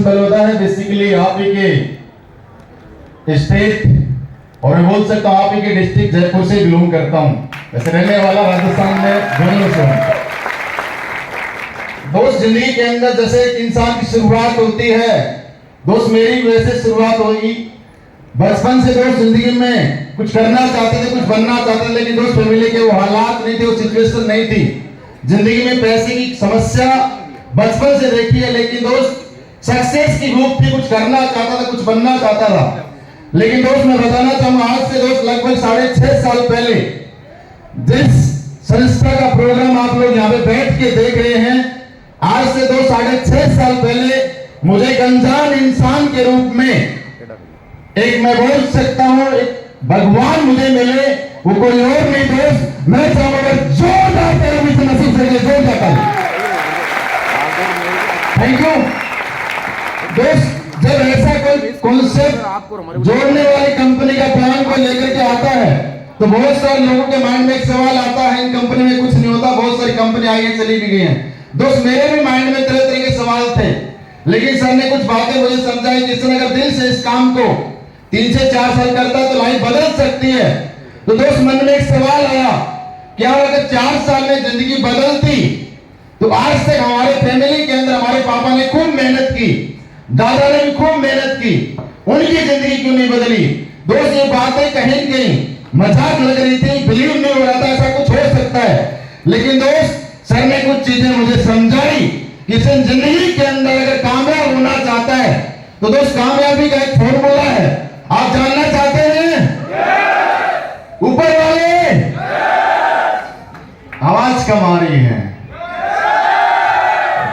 भूषण बलौदा है। बेसिकली आप ही के स्टेट और मैं बोल सकता हूँ आप ही के डिस्ट्रिक्ट जयपुर से बिलोंग करता हूँ। वैसे रहने वाला राजस्थान में झुंझुनू से हूँ। दोस्त जिंदगी के अंदर जैसे एक इंसान की शुरुआत होती है, दोस्त मेरी वैसे शुरुआत हुई। बचपन से दोस्त जिंदगी में कुछ करना चाहते थे, कुछ बनना चाहते थे, लेकिन दोस्त फैमिली के वो हालात नहीं थे, वो सिचुएशन नहीं थी। जिंदगी में पैसे की समस्या बचपन से देखी है, लेकिन दोस्त सक्सेस की भूख थी, कुछ करना चाहता था, कुछ बनना चाहता था। लेकिन दोस्त मैं बताना चाहूंगा आज से दोस्त लगभग 6.5 साल पहले जिस संस्था का प्रोग्राम आप लोग यहाँ पे बैठ के देख रहे हैं, आज से 6.5 साल पहले मुझे एक अनजान इंसान के रूप में एक मैं बोल सकता हूँ एक भगवान मुझे मिले, वो कोई और नहीं दोस्त, मैं चाहूंगा जोरदार ताली से नसीब से जोरदार ताली। थैंक यू दोस्त। जब ऐसा कोई कॉन्सेप्ट जोड़ने वाली कंपनी का प्लान को लेकर के आता है तो बहुत सारे लोगों के माइंड में एक सवाल आता है, इन कंपनी में कुछ नहीं होता, बहुत सारी कंपनी आई है चली भी गई हैं। दोस्त मेरे भी माइंड में तरह तरह के सवाल थे, लेकिन सर ने कुछ बातें मुझे समझाई जिसने अगर दिल से इस काम को 3 से 4 साल करता तो लाइफ बदल सकती है। तो दोस्त मन में एक सवाल आया, क्या अगर 4 साल में जिंदगी बदलती तो आज तक हमारे फैमिली के अंदर हमारे पापा ने खूब मेहनत की, दादा ने भी खूब मेहनत की, उनकी जिंदगी क्यों नहीं बदली। दोस्त ये बातें कहीं कहीं मजाक लग रही थी, बिलीव नहीं हो रहा था ऐसा कुछ हो सकता है, लेकिन दोस्त सर ने कुछ चीजें मुझे समझाई कि जिंदगी के अंदर अगर कामयाब होना चाहता है तो दोस्त कामयाबी का एक फॉर्मूला है, आप जानना चाहते हैं? ऊपर वाले आवाज कम आ रही है,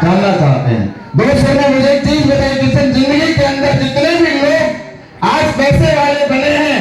जानना चाहते हैं? दोस्त सर ने मुझे एक चीज बताई कि जिंदगी के अंदर जितने भी लोग आज पैसे वाले बने हैं,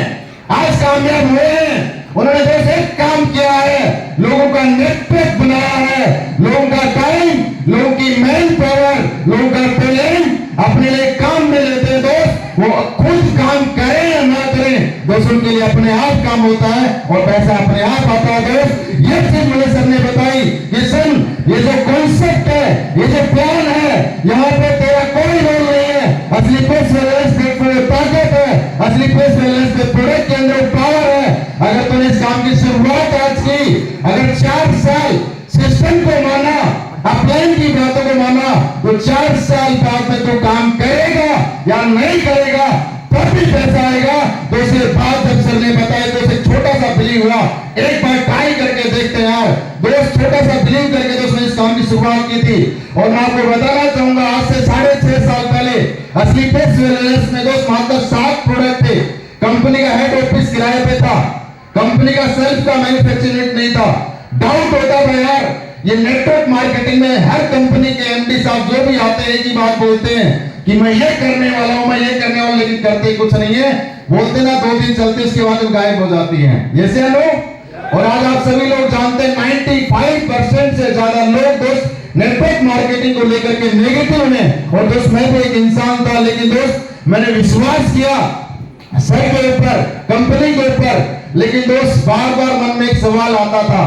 आज कामयाब हुए हैं, उन्होंने दोस्त एक काम किया है, लोगों का नेटवर्क बनाया है, लोगों का टाइम, लोगों की मैन पावर, लोगों का टैलेंट अपने लिए काम में लेते हैं। दोस्त वो खुद काम करें या ना करें, दोस्त उनके लिए अपने आप काम होता है और पैसा अपने आप आता है। दोस्त ये चीज मुझे सर ने बताई कि सुन, ये जो कॉन्सेप्ट है, ये जो प्लान है, यहाँ पे तेरा कोई रोल नहीं है। असली पेस बैलेंस पे ताकत है, असली पेस बैलेंस पे प्रोडक्ट के अंदर पावर है। अगर तूने इस काम की शुरुआत आज की, अगर 4 साल सिस्टम को माना, अपलाइन की बातों को माना, तो 4 साल बाद में तो काम करेगा या नहीं करेगा तब भी पैसा आएगा। तो इसके बाद जब सर ने बताया तो एक छोटा सा बिलीव हुआ, एक बार ट्राई करके देखते हैं यार। दोस्त छोटा सा बिलीव करके दोस्त ने इस काम की शुरुआत की थी और मैं आपको बताना चाहूंगा आज से 6.5 साल पहले असली पेस वेलनेस में दोस्त मात्र 7 प्रोडक्ट थे। कंपनी का हेड ऑफिस किराए पे था, कंपनी का सेल्फ का मैन्युफैक्चरिंग यूनिट नहीं था। डाउट होता था यार, ये नेटवर्क मार्केटिंग में हर कंपनी के एमडी साहब जो भी आते हैं एक ही बात बोलते हैं कि मैं ये करने वाला हूं, मैं ये करने वाला हूं, लेकिन करते कुछ नहीं है। बोलते ना 2 दिन चलते उसके बाद वो गायब हो जाती हैं, जैसे है लोग। और आज आप सभी लोग जानते हैं 95% से ज्यादा लोग दोस्त नेटवर्क मार्केटिंग को लेकर के नेगेटिव हैं। और दोस्त मैं भी एक इंसान था, लेकिन दोस्त मैंने विश्वास किया सर के ऊपर, कंपनी के ऊपर, लेकिन दोस्त बार बार मन में एक सवाल आता था,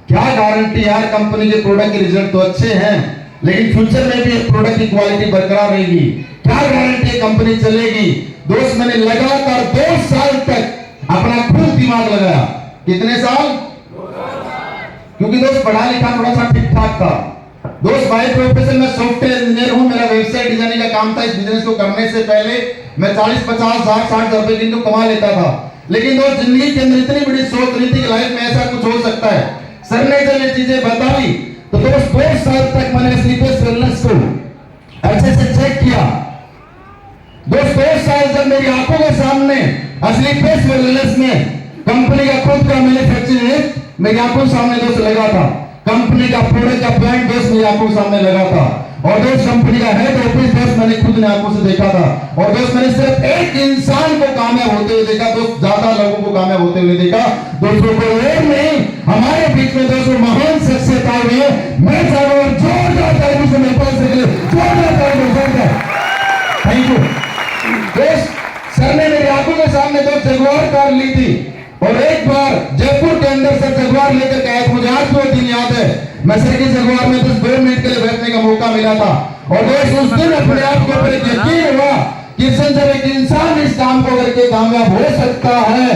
क्या गारंटी यार कंपनी के प्रोडक्ट के रिजल्ट तो अच्छे हैं, लेकिन फ्यूचर में भी प्रोडक्ट की क्वालिटी बरकरार रहेगी, क्या गारंटी कंपनी चलेगी। दोस्त मैंने लगातार 2 साल तक अपना खूब दिमाग लगाया। कितने साल? 2 साल। क्योंकि दोस्त पढ़ा लिखा थोड़ा सा ठीक ठाक था। दोस्त बाय प्रोफेशन में सॉफ्टवेयर इंजीनियर हूं, मेरा वेबसाइट डिजाइनिंग का काम था। इस बिजनेस को करने से पहले मैं 40, 50, 60 हजार रुपए दिन को कमा लेता था, लेकिन दोस्त जिंदगी के अंदर इतनी बड़ी सोच रही थी कि लाइफ में ऐसा कुछ हो सकता है। सर ने जब ये चीजें बताई तो दोस्त 2 साल तक मैंने स्लीपेस वेलनेस को अच्छे से चेक किया। दोस्त 2 साल जब मेरी आंखों के सामने असली पेस वेलनेस में कंपनी का खुद का मैन्युफैक्चरिंग यूनिट मेरी आंखों के सामने दोस्त लगा था, कंपनी का प्रोडक्ट का प्लांट दोस्त मेरी आंखों के सामने लगा था, और दोस्त कंपनी का हेड ऑफिस दोस्त मैंने खुद ने आंखों से देखा था। और दोस्त मैंने सिर्फ एक इंसान को कामयाब होते हुए देखा, दोस्त ज्यादा लोगों को कामयाब होते हुए देखा। दोस्तों को और नहीं, हमारे बीच में दोस्तों महान शख्सियत आए हुए हैं। मैं चाहूंगा जोरदार ताली से मेरे पास जोरदार ताली। थैंक यू दोस्त। सर ने मेरी आंखों के सामने दोस्त जगुआर कार ली थी, और एक बार जयपुर के अंदर सर जगुआर लेकर गए थे। मुझे आज वो दिन याद है, मैं सर की जगुआर में बस 2 मिनट के लिए बैठने का मौका मिला था, और दोस्त उस दिन अपने आप के ऊपर काम को करके कामयाब हो सकता है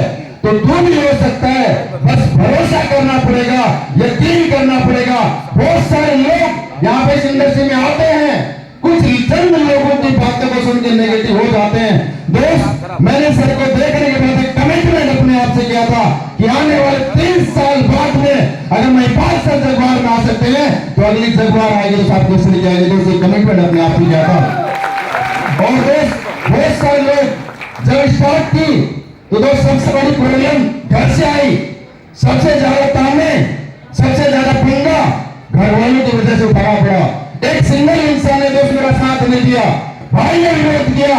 तो तू भी हो सकता है। बस भरोसा करना पड़ेगा, यकीन करना पड़ेगा। बहुत सारे लोग यहाँ पे इस इंडस्ट्री में आते हैं, कुछ चंद लोगों की बातों को सुन के नेगेटिव हो जाते हैं। दोस्त, मैंने सर को देखने के बाद एक कमिटमेंट अपने आप से किया था कि आने वाले 3 साल बाद में अगर मैं 5 साल जगवार में आ सकते हैं तो अगली जगवार आएगी तो साथ दूसरी जाएगी। दोस्त, कमिटमेंट अपने आप से किया था। और दोस्त, बहुत सारे लोग जब स्टार्ट की तो दोस्त सबसे बड़ी प्रॉब्लम घर से आई, सबसे ज्यादा ताने, सबसे ज्यादा पंगा घर वालों की वजह से उठाना पड़ा। एक सिंगल इंसान ने दोस्त मेरा साथ नहीं दिया, भाई ने विरोध किया,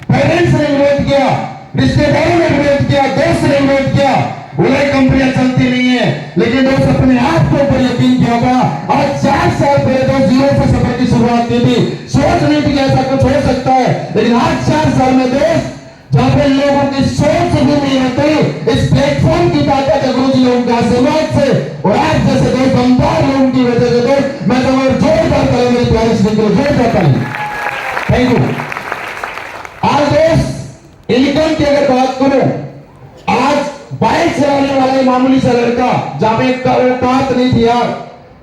पेरेंट्स ने विरोध किया, रिश्तेदारों ने विरोध किया, दोस्त ने विरोध किया। बोले कंपनियां चलती नहीं है, लेकिन दोस्त अपने आप के ऊपर यकीन किया था। आज 4 साल पहले तो जीरो से सफर की शुरुआत की थी, सोच नहीं थी कि ऐसा कुछ हो सकता है, लेकिन आज 4 साल में दोस्त जहां पे लोगों की सोच भी नहीं होती, इस प्लेटफॉर्म की ताकत है गुरु जी लोगों के आशीर्वाद से और आप जैसे दो दमदार लोगों की वजह से दोस्त मैं तो जोरदार करूं मेरी प्यारी श्री को जोरदार करूं। Thank you. आज दोस्त इनकम की अगर बात करूं, आज बाइक चलाने वाला मामूली सा लड़का जहां पे औकात नहीं थी यार,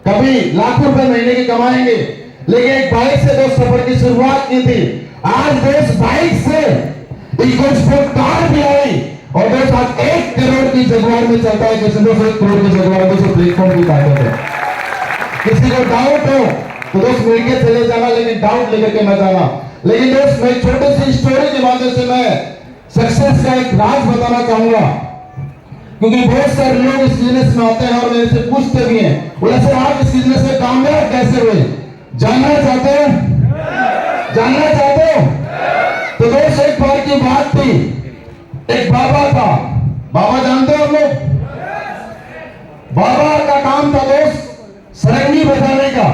कभी लाखों रुपए महीने की कमाएंगे, लेकिन एक बाइक से दोस्त सफर की शुरुआत की थी। आज दोस्त बाइक से कार भी आई और दोस्त आज 1 करोड़ की जगवार में चलता है। किसी 1 करोड़ की जगवार दोस्तों प्लेटफॉर्म की ताकत है। किसी को डाउट हो तो दोस्त मिलकर चले जाना, लेकिन डाउट लेकर के मत जाना। लेकिन दोस्त मैं छोटी सी स्टोरी के माध्यम से मैं सक्सेस का एक राज बताना चाहूंगा, क्योंकि बहुत सारे लोग इस बिजनेस में आते हैं और मेरे से पूछते भी हैं, बोले सर आप इस बिजनेस में कामयाब कैसे हुए? जानना चाहते हो? जानना चाहते हो? तो दोस्त एक बार की बात थी, एक बाबा था, बाबा जानते हो आप लोग? बाबा का काम था दोस्त सरंगी बजाने का।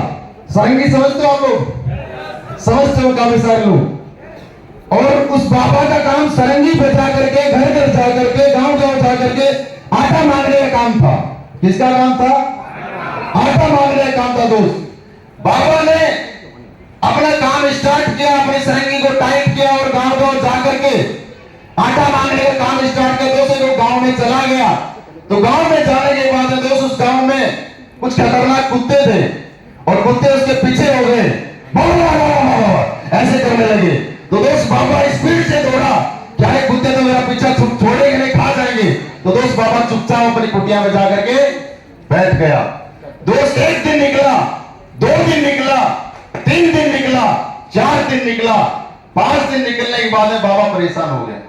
सरंगी समझते हो आप लोग? समझते हो काफी सारे लोग। और उस बाबा का काम सरंगी बजा करके घर घर जा करके गांव गांव जा करके आटा मांगने का काम था। किसका काम था? आटा मांगने का काम था दोस्त। बाबा ने अपना काम स्टार्ट किया, अपनी सरंगी को टाइट किया और गांव गांव जाकर के आटा मांगने का काम स्टार्ट किया। दोस्तों वो गांव में चला गया, तो गांव में जाने के बाद दोस्त उस गांव में कुछ खतरनाक कुत्ते थे और कुत्ते उसके पीछे हो गए, ऐसे करने लगे। तो दोस्त बाबा स्पीड से दौड़ा, क्या है कुत्ते तो मेरा पीछा छोड़ेंगे नहीं, खा जाएंगे। तो दोस्त बाबा चुपचाप अपनी कुटिया में जाकर के बैठ गया। दोस्त 1 दिन निकला, 2 दिन निकला, 3 दिन निकला, 4 दिन निकला, 5 दिन निकलने के बाद में बाबा परेशान हो गया।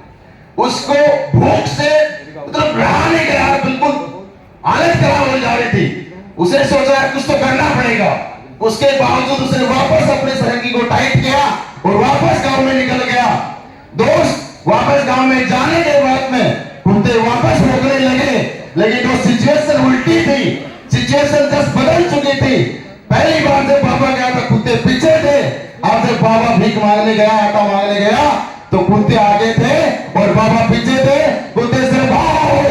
उसको भूख से मतलब रहा नहीं गया, बिल्कुल हालत खराब हो जा रही थी। उसने सोचा कुछ तो करना पड़ेगा। उसके बावजूद उसने वापस अपने सरंगी को टाइट किया और वापस गांव में निकल गया। दोस्त वापस गांव में जाने के बाद में कुत्ते वापस भौंकने लगे, लेकिन वो सिचुएशन उल्टी थी, सिचुएशन जस्ट बदल चुकी थी। पहली बार जब बाबा गया था कुत्ते पीछे थे, अब जब बाबा भीख मांगने गया, आटा मांगने गया, तो कुत्ते आगे थे और बाबा पीछे थे। कुत्ते सिर्फ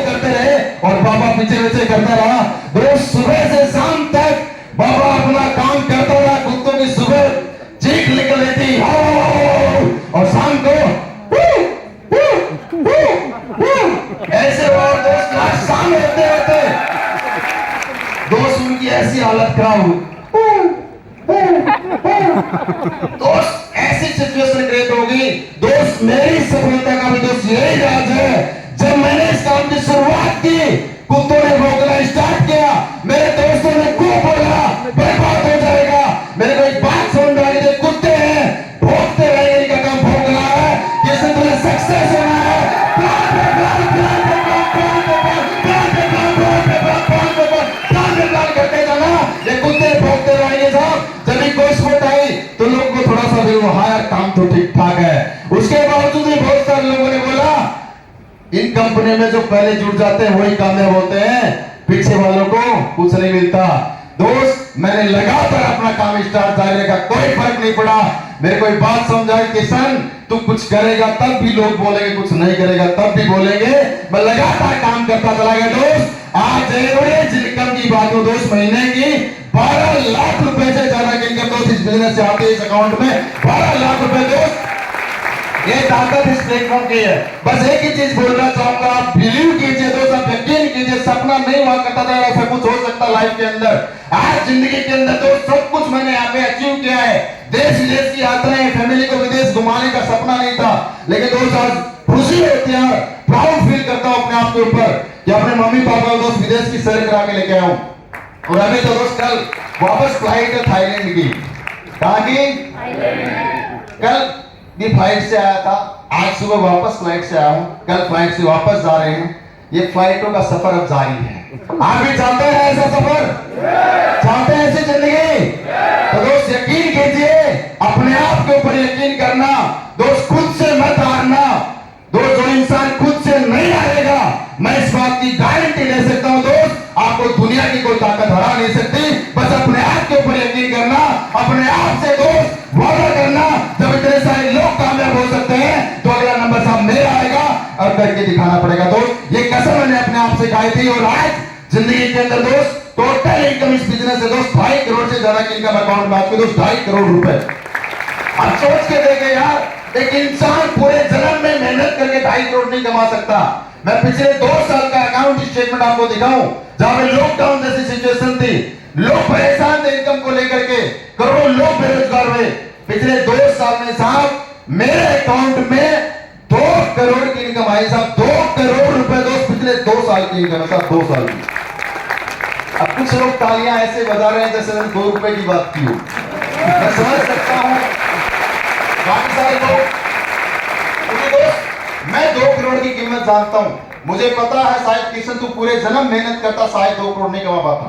करते रहे और बाबा पीछे पीछे करता रहा। रोज सुबह से शाम तक बाबा अपना काम करता रहा। कुत्तों की सुबह चीख निकल रही थी और शाम को ऐसे और दोस्त लास्ट शाम होते होते दोस्त उनकी ऐसी हालत खराब हुई, दोस्त ऐसी सिचुएशन क्रिएट होगी। दोस्त मेरी सफलता का भी दोस्त यही राज है, जब मैंने इस काम की शुरुआत की कुत्तों ने भौंकना स्टार्ट किया, मेरे दोस्तों ने खूब बोला बर्बाद हो जाएगा। मेरे को एक बात समझ आ रही थी, कुत्ते हैं भौंकते रहेंगे, इनका काम भौंकना है, जिससे तुम्हें सक्सेस होना है। करते जाना, ये कुत्ते भौंकते रहेंगे साहब। जब कोई स्पोर्ट आई तो लोगों को थोड़ा सा भी वो हाँ यार काम तो ठीक ठाक है। उसके बावजूद भी बहुत सारे लोगों ने बोला इन कंपनी में जो पहले जुड़ जाते हैं वही कामयाब होते हैं, पीछे वालों को कुछ नहीं मिलता। दोस्त मैंने लगातार अपना काम स्टार्ट जारी रखा, कोई फर्क नहीं पड़ा। मेरे को एक बात समझाई, किसान तू कुछ करेगा तब भी लोग बोलेंगे, कुछ नहीं करेगा तब भी बोलेंगे। मैं लगातार काम करता चला गया दोस्त। आज एवरेज इनकम की बात हो दोस्त, महीने की 12 लाख रुपए से ज्यादा की इनकम दोस्त इस बिजनेस से आते हैं। इस अकाउंट में 12 लाख रुपए दोस्त ये ताकत इस प्लेटफॉर्म की है। बस एक ही चीज बोलना चाहूंगा, आप बिलीव कीजिए दोस्त, आप यकीन कीजिए, सपना नहीं हुआ करता था ऐसा कुछ हो सकता लाइफ के अंदर। आज जिंदगी के अंदर तो सब कुछ मैंने यहाँ पे अचीव किया है। देश विदेश की यात्राएं, फैमिली को विदेश घुमाने का सपना नहीं था, लेकिन दोस्त आज खुशी होती है, प्राउड फील करता हूँ अपने आप के ऊपर कि अपने मम्मी पापा को दोस्त विदेश की सैर करा के लेके आऊं। और अभी तो दोस्त कल वापस फ्लाइट है थाईलैंड की। कहाँ की? कल भी फ्लाइट से आया था, आज सुबह वापस फ्लाइट से आया हूं, कल फ्लाइट से वापस जा रहे हैं। ये फ्लाइटों का सफर अब जारी है। आप भी चाहते हैं ऐसा सफर? चाहते हैं ऐसी जिंदगी? तो दोस्त यकीन कीजिए, अपने आप के ऊपर यकीन करना दोस्त, खुद से मत हारना दोस्त। जो इंसान खुद से नहीं हारेगा, मैं इस बात की गारंटी ले सकता हूं दोस्त, आपको दुनिया की कोई ताकत हरा नहीं सकती। बस अपने आप के ऊपर यकीन करना, अपने आप से दोस्त वादा करना, जब इतने सारे लोग कामयाब हो सकते हैं तो अगला नंबर साहब मेरा आएगा और करके दिखाना पड़ेगा दोस्त। ये कसम मैंने अपने आप से खाई थी। और आज जिंदगी के अंदर दोस्त टोटल इनकम इस बिजनेस से दोस्त 2.5 करोड़ से ज्यादा की इनकम अकाउंट में आपके दोस्त 2.5 करोड़ रुपए। अब सोच के देखे यार, एक इंसान पूरे जन्म में मेहनत करके 2.5 करोड़ नहीं कमा सकता। मैं पिछले 2 साल का अकाउंट स्टेटमेंट आपको दिखाऊं, जहां पे लॉकडाउन जैसी सिचुएशन थी, लोग परेशान थे इनकम को लेकर के, करोड़ों लोग बेरोजगार हुए। पिछले 2 साल में साहब मेरे अकाउंट में 2 करोड़ की इनकम आई साहब, 2 करोड़ रुपए दोस्त पिछले 2 साल की इनकम है साहब, 2 साल की। अब कुछ लोग तालियां ऐसे बजा रहे हैं जैसे मैंने 2 रुपए की बात की हो। मैं समझ सकता हूं काफी सारे लोग, दोस्त मैं 2 करोड़ की कीमत जानता हूं, मुझे पता है शायद किशन तू पूरे जन्म मेहनत करता शायद 2 करोड़ नहीं कमा पाता,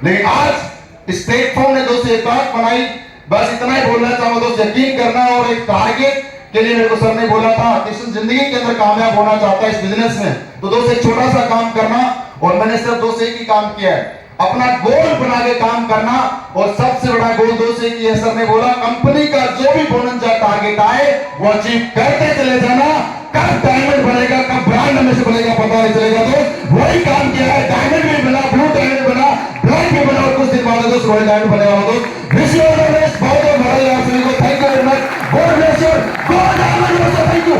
लेकिन आज इस प्लेटफॉर्म ने दोस्त एक बात बनाई। बस इतना ही बोलना चाहूंगा दोस्त, यकीन करना। और एक टारगेट के लिए मेरे को सर ने बोला था, किशन जिंदगी के अंदर कामयाब होना चाहता है इस बिजनेस में, तो दोस्त एक छोटा सा काम करना। और मैंने सिर्फ दोस्त एक ही काम किया है, अपना गोल बना के काम करना। और सबसे बड़ा गोल दोस्त एक ही है, सर ने बोला कंपनी का जो भी बोनस या टारगेट आए वो अचीव करते चले जाना। कब डायमंड बनेगा, कब ब्रांड में से बनेगा पता नहीं चलेगा दोस्त। वही काम किया है, डायमंड भी बना, ब्लू डायमंड बना, ब्लैक भी बना, और कुछ दिन बाद दोस्त रॉयल डायमंड बनेगा दोस्त। Wish you all the best, बहुत बहुत बधाई आप सभी को, thank you very much, God bless you, God diamond, thank you.